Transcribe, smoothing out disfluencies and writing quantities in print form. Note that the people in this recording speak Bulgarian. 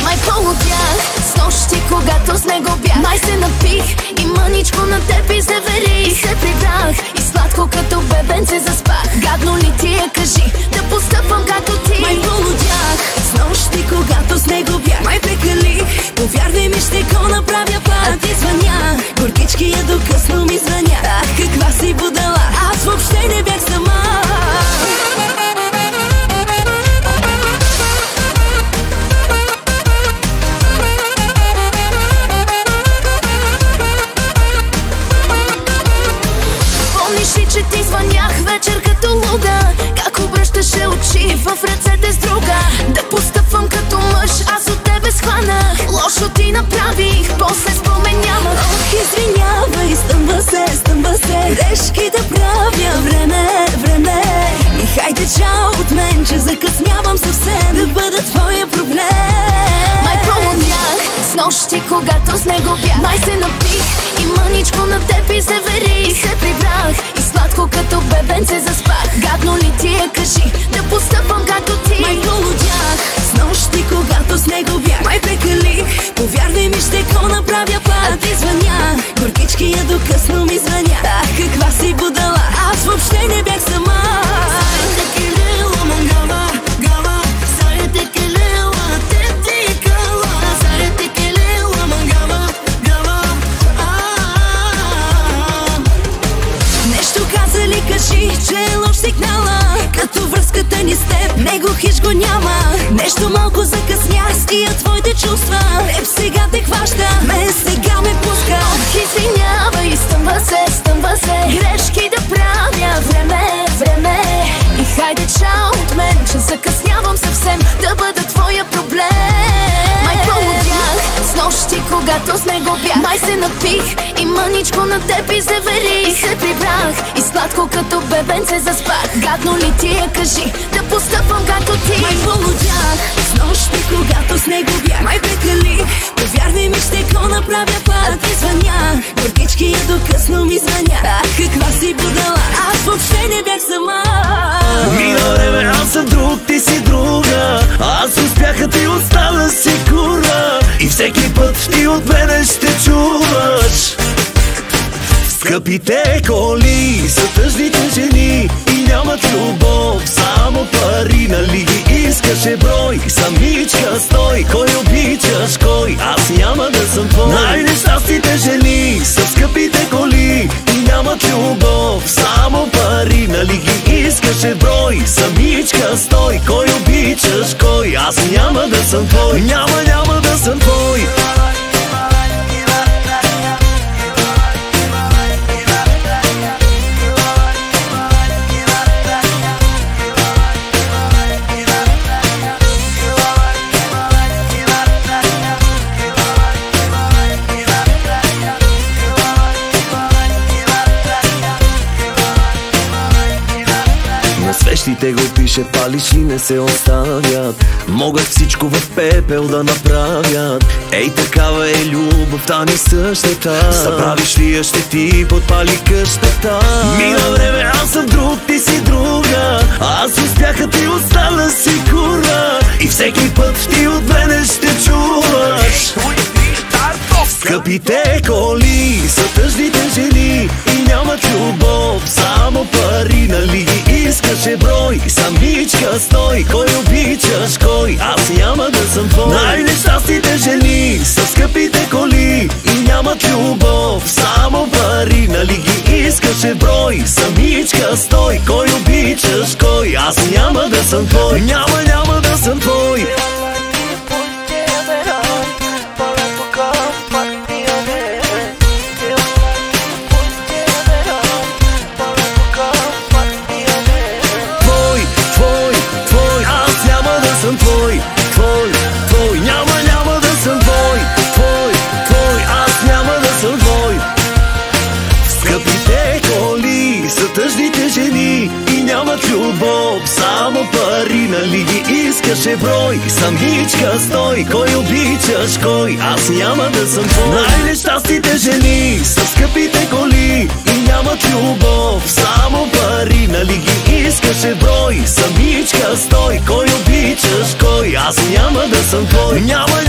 Май полудях снощи, когато с него бях. Май се напих и мъничко на теб изневерих. И се прибрах и сладко като бебенце заспах. Гадно ли ти е, кажи, да постъпвам както ти? Май полудях снощи, когато с него бях. Май прекалих, повярвай ми, ще го направя пак. А ти звъня, горкички я до късно ми звъня. Ах, каква си будала, аз въобще не бях сама. Че ти звънях вечер като луда, как обръщаше очи в ръцете с друга. Да постъпвам като мъж, аз от тебе схванах. Лошо ти направих, после спомен нямах. Ох, извинявай, стъмва се, грешки да правя, време. И хайде чао от мен, че закъснявам съвсем, да бъда твоя проблем. Май полудях снощи, когато с него бях. Май се напих и мъничко на теб изневерих. И се прибрах и сладко като бебенце заспах. Гадно ли ти е, кажи, да постъпвам както ти? Май полудях снощи, когато с него бях. Май прекалих, повярвай ми, ще го направя пак. А ти звъня, горкички я до късно ми звъня. Ах, каква си будала, аз въобще не бях сама. Кажи, че е лош сигнала, като връзката ни с теб, него хич го няма. Нещо малко закъснях с тия твоите чувства. Теб сега те хваща, мен сега ме пуска. Ох, извинявай, стъмва се, грешки да правя, време. И хайде чао от мен, че закъснявам съвсем, да бъда твоя проблем. Май полудях снощи, когато с него бях. Май се напих и мъничко на теб изневерих. И се прибрах и сладко като бебенце заспах. Гадно ли ти е, кажи, да постъпвам както ти? Май полудях снощи, когато с него бях. Май прекалих, повярвай ми, ще го направя пак. А ти звъня, горкички я до късно ми звъня. Ах, каква си будала, аз въобще не бях сама. Мина време, аз съм друг, ти си друга. Аз успях, а ти остана сигурна. И всеки път ти от мене ще чуваш. Скъпите коли са тъжните жени и нямат любов, само пари, нали ги искаше брой? Самичка стой, кой обичаш кой? Аз няма да съм твой. Най-нещастните жени са скъпите коли и нямат любов, само пари, нали ги искаше брой? Самичка стой, кой обичаш кой? Аз няма да съм твой. Няма да съм твой. Свещите го пише, палиш и не се оставят. Могат всичко в пепел да направят. Ей, такава е любовта ни същата. Забравиш ли я, ще ти подпали къщата. Мина време, аз съм друг, ти си друга. Аз успях, а ти остана сигурна. И всеки път ти от мене ще чуваш. Скъпите коли са тъжните жени и нямат любов, само пари, нали ги искаше брой? Самичка стой, кой обичаш кой? Аз няма да съм твой. Най-нещастните жени са скъпите коли и нямат любов, само пари, нали ги искаше брой? Самичка стой, кой обичаш кой? Аз няма да съм твой. Няма да съм твой. Твой, няма да съм твой. Твой, аз няма да съм твой. Скъпите коли са тъжните жени и нямат любов, само пари, нали ги искаше брой? Самичка стой, кой обичаш кой? Аз няма да съм твой. Най-нещастните жени са скъпите коли и нямат любов, само пари, нали ги искаше брой? Самичка стой, кой обичаш съм твой. Няма